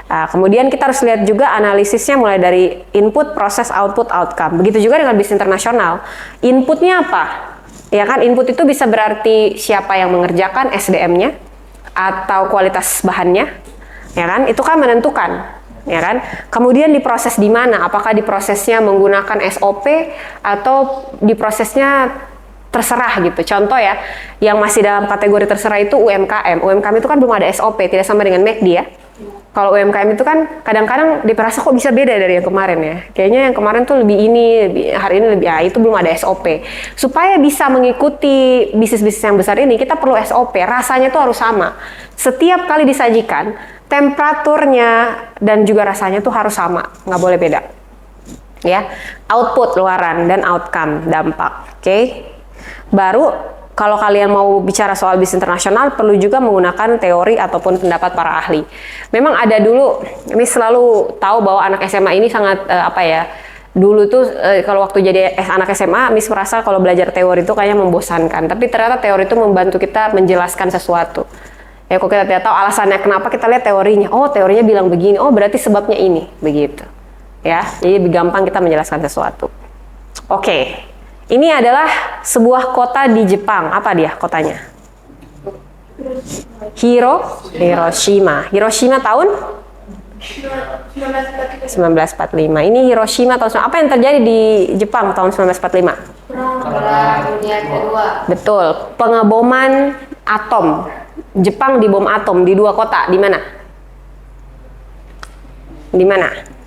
S1: Nah, kemudian kita harus lihat juga analisisnya mulai dari input, proses, output, outcome. Begitu juga dengan bisnis internasional. Inputnya apa? Ya kan, input itu bisa berarti siapa yang mengerjakan SDM-nya atau kualitas bahannya, ya kan? Itu kan menentukan, ya kan? Kemudian diproses di mana? Apakah diprosesnya menggunakan SOP atau diprosesnya terserah gitu. Contoh ya, yang masih dalam kategori terserah itu UMKM. UMKM itu kan belum ada SOP, tidak sama dengan McD ya. Kalau UMKM itu kan kadang-kadang diperasa kok bisa beda dari yang kemarin ya. Kayaknya yang kemarin tuh hari ini lebih, itu belum ada SOP. Supaya bisa mengikuti bisnis-bisnis yang besar ini, kita perlu SOP. Rasanya tuh harus sama. Setiap kali disajikan, temperaturnya dan juga rasanya tuh harus sama, nggak boleh beda. Ya, output luaran dan outcome dampak. Oke. Baru kalau kalian mau bicara soal bisnis internasional, perlu juga menggunakan teori ataupun pendapat para ahli. Memang ada dulu, ini selalu tahu bahwa anak SMA ini sangat dulu tuh kalau waktu jadi anak SMA, Miss merasa kalau belajar teori itu kayaknya membosankan. Tapi ternyata teori itu membantu kita menjelaskan sesuatu. Ya, kalau kita tidak tahu alasannya kenapa, kita lihat teorinya. Oh, teorinya bilang begini. Oh, berarti sebabnya ini, begitu. Ya, jadi lebih gampang kita menjelaskan sesuatu. Oke. Ini adalah sebuah kota di Jepang. Apa dia kotanya? Hiroshima. Hiroshima tahun 1945. Ini Hiroshima tahun. Apa yang terjadi di Jepang tahun 1945?
S2: Perang Dunia Kedua.
S1: Betul. Pengeboman atom. Jepang dibom atom di 2 kota. Di mana? Di mana?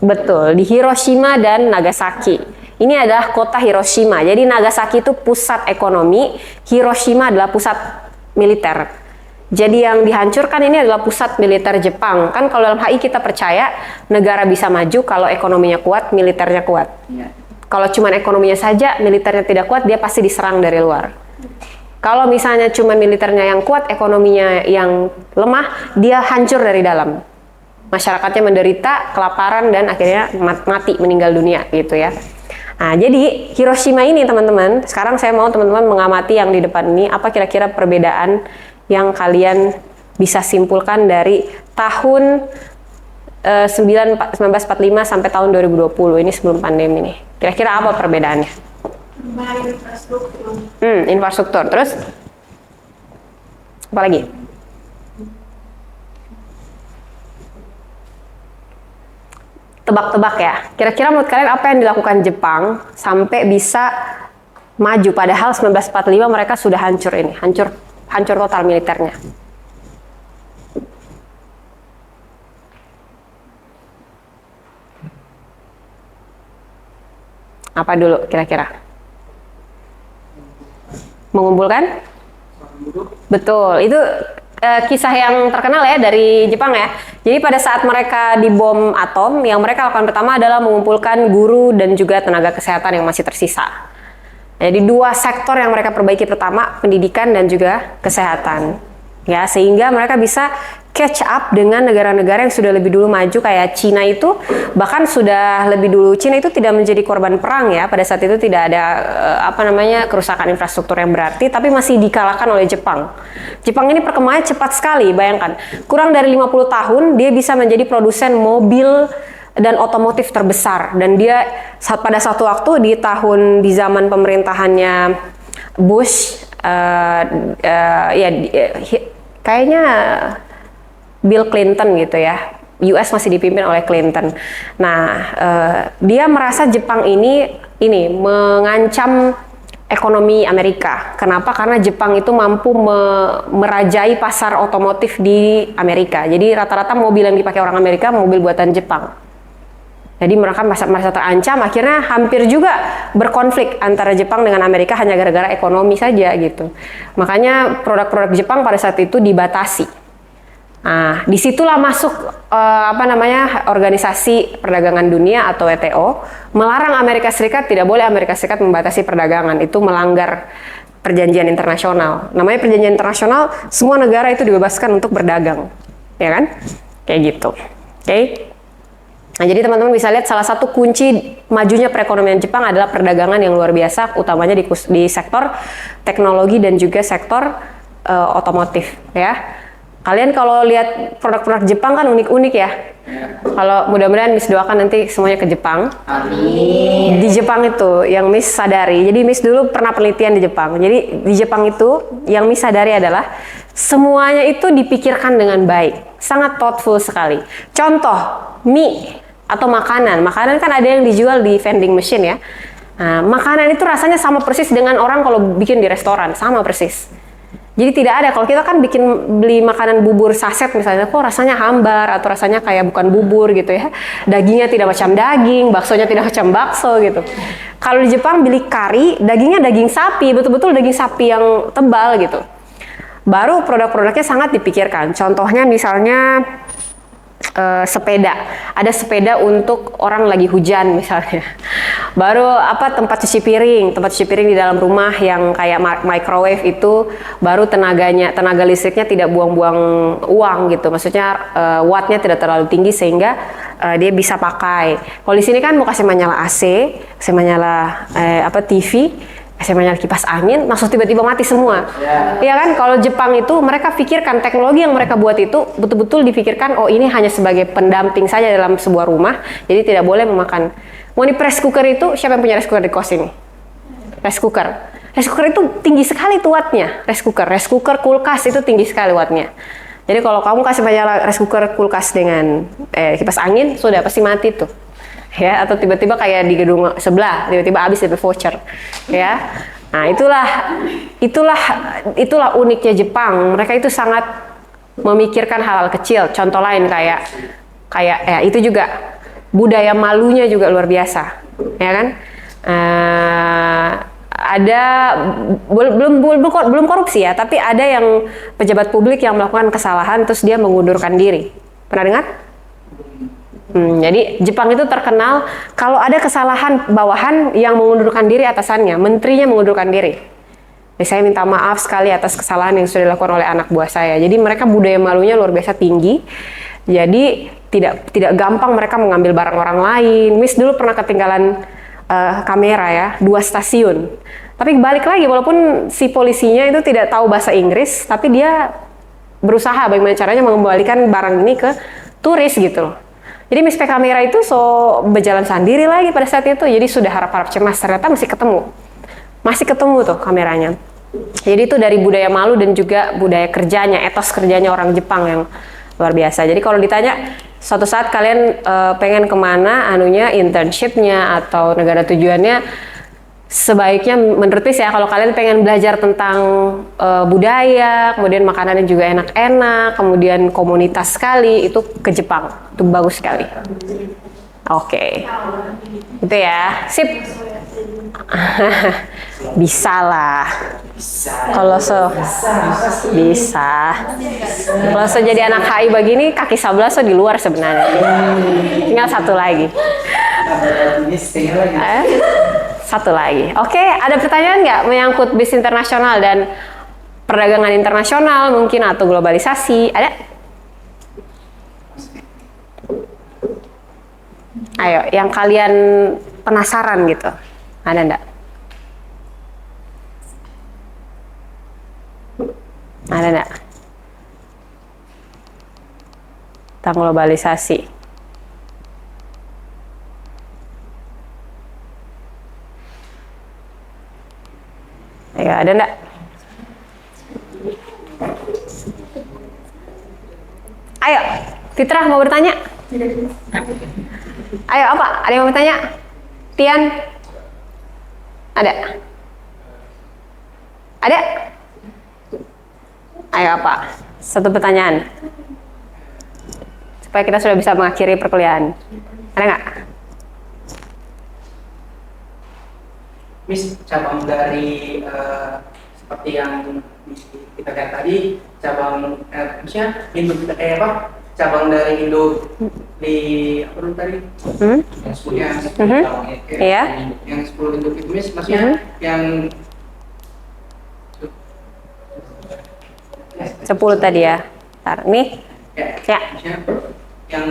S1: Betul, di Hiroshima dan Nagasaki. Ini adalah kota Hiroshima. Jadi Nagasaki itu pusat ekonomi, Hiroshima adalah pusat militer. Jadi yang dihancurkan ini adalah pusat militer Jepang. Kan kalau dalam HI kita percaya negara bisa maju kalau ekonominya kuat, militernya kuat. Kalau cuma ekonominya saja, militernya tidak kuat, dia pasti diserang dari luar. Kalau misalnya cuma militernya yang kuat, ekonominya yang lemah, dia hancur dari dalam. Masyarakatnya menderita, kelaparan, dan akhirnya mati, meninggal dunia gitu ya. Nah, jadi Hiroshima ini teman-teman, sekarang saya mau teman-teman mengamati yang di depan ini, apa kira-kira perbedaan yang kalian bisa simpulkan dari tahun 1945 sampai tahun 2020, ini sebelum pandemi nih. Kira-kira apa perbedaannya?
S2: Infrastruktur.
S1: Infrastruktur. Terus? Apa lagi? Tebak-tebak ya. Kira-kira menurut kalian apa yang dilakukan Jepang sampai bisa maju padahal 1945 mereka sudah hancur ini, hancur total militernya. Apa dulu kira-kira? Mengumpulkan? Betul, itu kisah yang terkenal ya dari Jepang ya. Jadi pada saat mereka dibom atom, yang mereka lakukan pertama adalah mengumpulkan guru dan juga tenaga kesehatan yang masih tersisa. Jadi dua sektor yang mereka perbaiki pertama, pendidikan dan juga kesehatan. Ya, sehingga mereka bisa catch up dengan negara-negara yang sudah lebih dulu maju kayak Cina itu, bahkan sudah lebih dulu Cina itu tidak menjadi korban perang ya. Pada saat itu tidak ada kerusakan infrastruktur yang berarti, tapi masih dikalahkan oleh Jepang. Jepang ini perkembangannya cepat sekali, bayangkan. Kurang dari 50 tahun dia bisa menjadi produsen mobil dan otomotif terbesar, dan dia pada satu waktu di zaman pemerintahannya Bush kayaknya Bill Clinton gitu ya, US masih dipimpin oleh Clinton. Nah, dia merasa Jepang ini mengancam ekonomi Amerika. Kenapa? Karena Jepang itu mampu merajai pasar otomotif di Amerika. Jadi rata-rata mobil yang dipakai orang Amerika mobil buatan Jepang. Jadi mereka merasa terancam, akhirnya hampir juga berkonflik antara Jepang dengan Amerika hanya gara-gara ekonomi saja gitu. Makanya produk-produk Jepang pada saat itu dibatasi. Nah, disitulah masuk Organisasi Perdagangan Dunia atau WTO melarang Amerika Serikat, tidak boleh Amerika Serikat membatasi perdagangan, itu melanggar perjanjian internasional. Namanya perjanjian internasional, semua negara itu dibebaskan untuk berdagang, ya kan? Kayak gitu. Oke. Nah, jadi teman-teman bisa lihat salah satu kunci majunya perekonomian Jepang adalah perdagangan yang luar biasa, utamanya di sektor teknologi dan juga sektor otomotif, ya. Kalian kalau lihat produk-produk Jepang kan unik-unik ya. Kalau mudah-mudahan Miss doakan nanti semuanya ke Jepang. Amin. Di Jepang itu yang Miss sadari. Jadi Miss dulu pernah penelitian di Jepang. Jadi di Jepang itu yang Miss sadari adalah semuanya itu dipikirkan dengan baik. Sangat thoughtful sekali. Contoh, mie atau makanan. Makanan kan ada yang dijual di vending machine ya. Nah, makanan itu rasanya sama persis dengan orang kalau bikin di restoran. Sama persis. Jadi tidak ada, kalau kita kan beli makanan bubur saset misalnya, kok rasanya hambar atau rasanya kayak bukan bubur gitu ya. Dagingnya tidak macam daging, baksonya tidak macam bakso gitu. Kalau di Jepang beli kari, dagingnya daging sapi, betul-betul daging sapi yang tebal gitu. Baru produk-produknya sangat dipikirkan. Contohnya misalnya sepeda. Ada sepeda untuk orang lagi hujan misalnya. Baru tempat cuci piring di dalam rumah yang kayak microwave itu baru tenaga listriknya tidak buang-buang uang gitu. Maksudnya wattnya tidak terlalu tinggi sehingga dia bisa pakai. Kalau di sini kan mau kasih menyala AC, kasih menyala TV, saya menyala kipas angin, langsung tiba-tiba mati semua. Ya kan? Kalau Jepang itu mereka pikirkan teknologi yang mereka buat itu betul-betul dipikirkan, oh ini hanya sebagai pendamping saja dalam sebuah rumah, jadi tidak boleh memakan. Mau di press cooker itu, siapa yang punya rice cooker di kos ini? Rice cooker. Rice cooker itu tinggi sekali tuh wattnya. Rice cooker, kulkas itu tinggi sekali wattnya. Jadi kalau kamu kasih menyala rice cooker, kulkas dengan kipas angin, sudah pasti mati tuh. Ya, atau tiba-tiba kayak di gedung sebelah tiba-tiba habis DP voucher ya. Nah, itulah uniknya Jepang. Mereka itu sangat memikirkan hal-hal kecil. Contoh lain kayak itu juga budaya malunya juga luar biasa, ya kan? ada belum korupsi ya, tapi ada yang pejabat publik yang melakukan kesalahan terus dia mengundurkan diri. Pernah dengar? Jadi Jepang itu terkenal kalau ada kesalahan bawahan yang mengundurkan diri atasannya, menterinya mengundurkan diri. Jadi saya minta maaf sekali atas kesalahan yang sudah dilakukan oleh anak buah saya. Jadi mereka budaya malunya luar biasa tinggi. Jadi tidak gampang mereka mengambil barang orang lain. Miss dulu pernah ketinggalan kamera ya, 2 stasiun. Tapi balik lagi walaupun si polisinya itu tidak tahu bahasa Inggris, tapi dia berusaha bagaimana caranya mengembalikan barang ini ke turis gitu loh. Jadi Miss P kamera itu berjalan sendiri lagi pada saat itu. Jadi sudah harap-harap cemas, ternyata masih ketemu tuh kameranya. Jadi itu dari budaya malu dan juga budaya kerjanya, etos kerjanya orang Jepang yang luar biasa. Jadi kalau ditanya suatu saat kalian pengen kemana internshipnya atau negara tujuannya, sebaiknya menurut saya kalau kalian pengen belajar tentang budaya, kemudian makanannya juga enak-enak, kemudian komunitas sekali, itu ke Jepang. Itu bagus sekali. Oke. Itu ya. Sip. Bisa lah. Kalau bisa. Kalau jadi anak HI begini, kaki sebelah di luar sebenarnya. Tinggal satu lagi. Satu lagi. Oke, ada pertanyaan nggak menyangkut bis internasional dan perdagangan internasional mungkin atau globalisasi? Ada? Ayo, yang kalian penasaran gitu. Ada enggak? Ada enggak? Tentang globalisasi. Ayo, ada enggak? Ayo, Fitra mau bertanya? Ayo, apa? Ada yang mau bertanya? Tian? Ada? Ada? Ayo, apa? Satu pertanyaan. Supaya kita sudah bisa mengakhiri perkuliahan. Ada nggak?
S4: Miss, cabang dari seperti yang kita lihat tadi, cabang maksudnya Indo kita kayak apa? Cabang dari Indo di apa dulu tadi?
S1: Iya.
S4: Yang 10 Indo itu Miss, maksudnya yang
S1: 10 tadi ya. Ntar, nih. Ya.
S4: Yang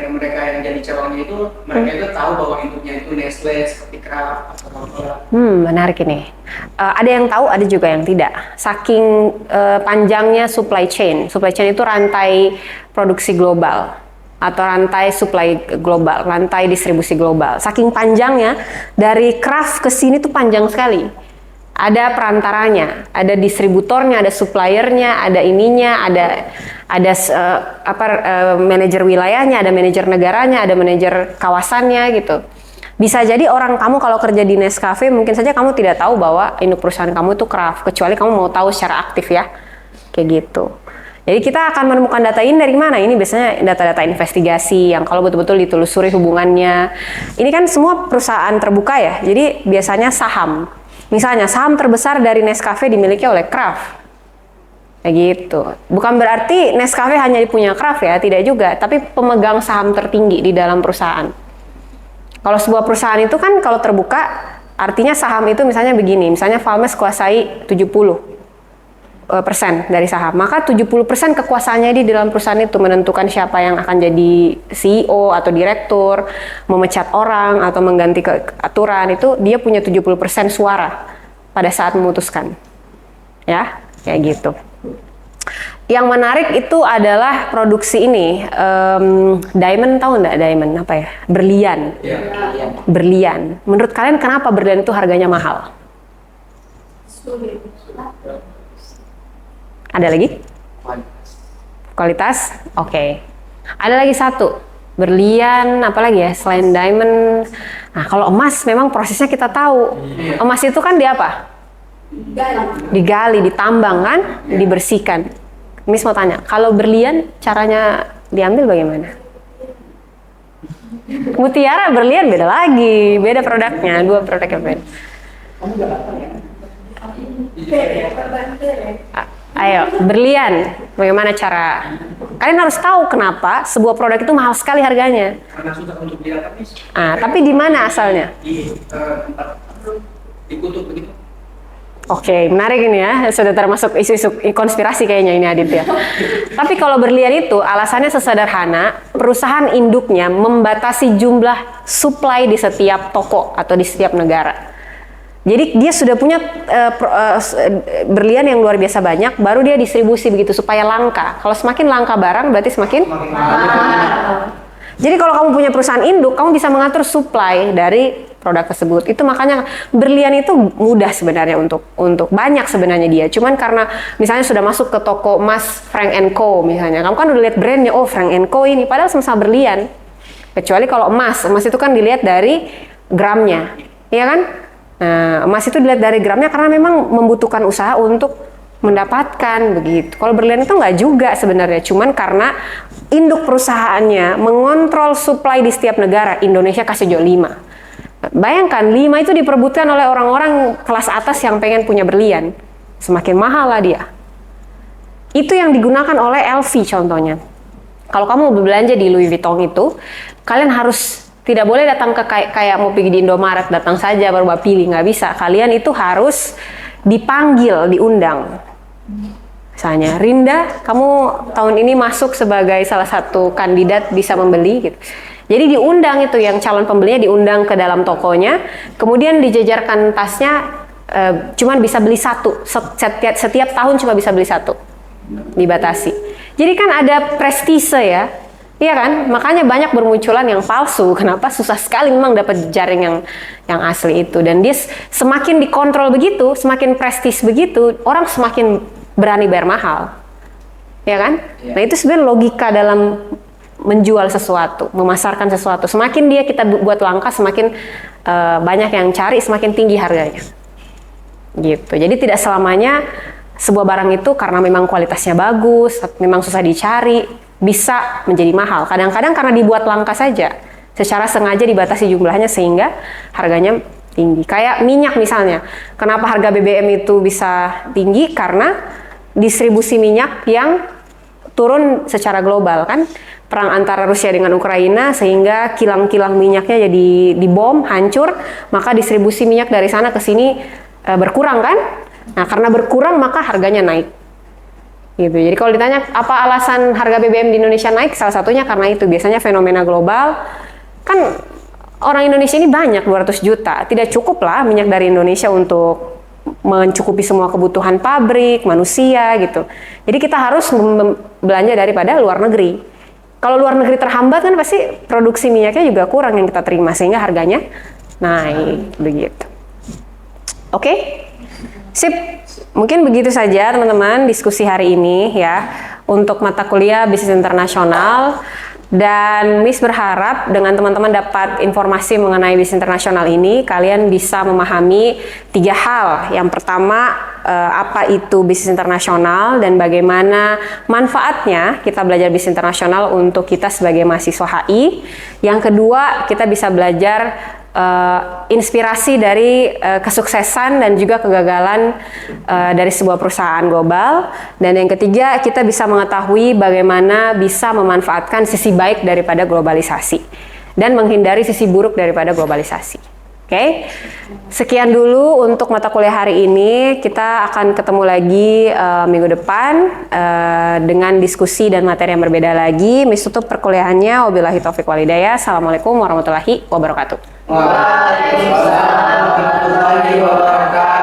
S4: mereka yang jadi cabangnya itu, mereka itu tahu bahwa induknya itu Nestle seperti Kraft atau Coca-Cola.
S1: Menarik ini. Ada yang tahu, ada juga yang tidak. Saking panjangnya supply chain. Supply chain itu rantai produksi global atau rantai supply global, rantai distribusi global. Saking panjangnya, dari Kraft ke sini tuh panjang sekali. Ada perantaranya, ada distributornya, ada suppliernya, ada ininya, ada manajer wilayahnya, ada manajer negaranya, ada manajer kawasannya gitu. Bisa jadi orang kamu kalau kerja di Nescafe mungkin saja kamu tidak tahu bahwa induk perusahaan kamu itu Kraft, kecuali kamu mau tahu secara aktif ya, kayak gitu. Jadi kita akan menemukan data ini dari mana? Ini biasanya data-data investigasi yang kalau betul-betul ditelusuri hubungannya. Ini kan semua perusahaan terbuka ya, jadi biasanya saham. Misalnya saham terbesar dari Nescafe dimiliki oleh Kraft. Kayak gitu. Bukan berarti Nescafe hanya punya Kraft ya, tidak juga. Tapi pemegang saham tertinggi di dalam perusahaan. Kalau sebuah perusahaan itu kan kalau terbuka, artinya saham itu misalnya begini. Misalnya Valmes kuasai 70% dari saham. Maka 70% kekuasaannya di dalam perusahaan itu menentukan siapa yang akan jadi CEO atau direktur, memecat orang atau mengganti aturan, itu dia punya 70% suara pada saat memutuskan. Ya, kayak gitu. Yang menarik itu adalah produksi ini, diamond, tahu nggak diamond apa ya? Berlian. Berlian. Menurut kalian kenapa berlian itu harganya mahal? Ada lagi? Kualitas? Oke. Ada lagi satu. Berlian, apa lagi ya? Selain diamond. Nah, kalau emas memang prosesnya kita tahu. Emas itu kan di apa? Digali, ditambang kan? Dibersihkan. Miss mau tanya, kalau berlian caranya diambil bagaimana? Mutiara berlian beda lagi, beda produknya, 2 produk yang beda.
S4: Kamu nggak apa ya?
S1: Ayo, berlian. Bagaimana cara? Kalian harus tahu kenapa sebuah produk itu mahal sekali harganya.
S4: Karena susah untuk dilihat habis.
S1: Tapi di mana asalnya?
S4: Di tempat di kutub begitu.
S1: Oke, menarik ini ya. Sudah termasuk isu-isu konspirasi kayaknya ini Adit ya. Tapi kalau berlian itu alasannya sesederhana, perusahaan induknya membatasi jumlah supply di setiap toko atau di setiap negara. Jadi dia sudah punya berlian yang luar biasa banyak, baru dia distribusi begitu supaya langka. Kalau semakin langka barang berarti semakin mahal. Jadi kalau kamu punya perusahaan induk, kamu bisa mengatur supply dari produk tersebut. Itu makanya berlian itu mudah sebenarnya untuk banyak sebenarnya dia. Cuman karena misalnya sudah masuk ke toko emas Frank & Co misalnya, kamu kan udah lihat brandnya, oh Frank & Co ini, padahal sama-sama berlian. Kecuali kalau emas itu kan dilihat dari gramnya, iya kan? Nah, emas itu dilihat dari gramnya karena memang membutuhkan usaha untuk mendapatkan begitu. Kalau berlian itu nggak juga sebenarnya, cuman karena induk perusahaannya mengontrol supply di setiap negara. Indonesia kasih jual 5. Bayangkan 5 itu diperebutkan oleh orang-orang kelas atas yang pengen punya berlian. Semakin mahal lah dia. Itu yang digunakan oleh LV contohnya. Kalau kamu belanja di Louis Vuitton itu, kalian harus tidak boleh datang ke kayak mau pergi di Indomaret, datang saja baru pilih, nggak bisa. Kalian itu harus dipanggil, diundang. Misalnya, Rinda, kamu tahun ini masuk sebagai salah satu kandidat bisa membeli gitu. Jadi diundang itu, yang calon pembelinya diundang ke dalam tokonya, kemudian dijejarkan tasnya, cuman bisa beli satu, setiap tahun cuma bisa beli satu, dibatasi. Jadi kan ada prestise ya. Iya kan? Makanya banyak bermunculan yang palsu. Kenapa? Susah sekali memang dapat jaring yang asli itu. Dan dia semakin dikontrol begitu, semakin prestis begitu, orang semakin berani bayar mahal. Ya kan?
S4: Ya.
S1: Nah itu sebenarnya logika dalam menjual sesuatu, memasarkan sesuatu. Semakin dia kita buat langka, semakin banyak yang cari, semakin tinggi harganya. Gitu. Jadi tidak selamanya sebuah barang itu karena memang kualitasnya bagus, memang susah dicari, bisa menjadi mahal. Kadang-kadang karena dibuat langka saja, secara sengaja dibatasi jumlahnya sehingga harganya tinggi. Kayak minyak misalnya, kenapa harga BBM itu bisa tinggi? Karena distribusi minyak yang turun secara global kan, perang antara Rusia dengan Ukraina sehingga kilang-kilang minyaknya jadi dibom, hancur, maka distribusi minyak dari sana ke sini berkurang kan? Nah, karena berkurang maka harganya naik. Gitu. Jadi kalau ditanya apa alasan harga BBM di Indonesia naik, salah satunya karena itu, biasanya fenomena global. Kan orang Indonesia ini banyak, 200 juta. Tidak cukup lah minyak dari Indonesia untuk mencukupi semua kebutuhan pabrik, manusia gitu. Jadi kita harus belanja daripada luar negeri. Kalau luar negeri terhambat kan pasti produksi minyaknya juga kurang yang kita terima, sehingga harganya naik begitu. Oke? Sip. Mungkin begitu saja teman-teman diskusi hari ini ya untuk mata kuliah bisnis internasional, dan Miss berharap dengan teman-teman dapat informasi mengenai bisnis internasional ini kalian bisa memahami 3 hal. Yang pertama, apa itu bisnis internasional dan bagaimana manfaatnya kita belajar bisnis internasional untuk kita sebagai mahasiswa HI. Yang kedua, kita bisa belajar inspirasi dari kesuksesan dan juga kegagalan dari sebuah perusahaan global. Dan yang ketiga, kita bisa mengetahui bagaimana bisa memanfaatkan sisi baik daripada globalisasi dan menghindari sisi buruk daripada globalisasi. Oke, sekian dulu untuk mata kuliah hari ini. Kita akan ketemu lagi minggu depan dengan diskusi dan materi yang berbeda lagi. Miss tutup perkuliahannya. Wabillahi taufiq walhidayah. Assalamualaikum warahmatullahi wabarakatuh.
S4: Waalaikumsalam warahmatullahi wabarakatuh.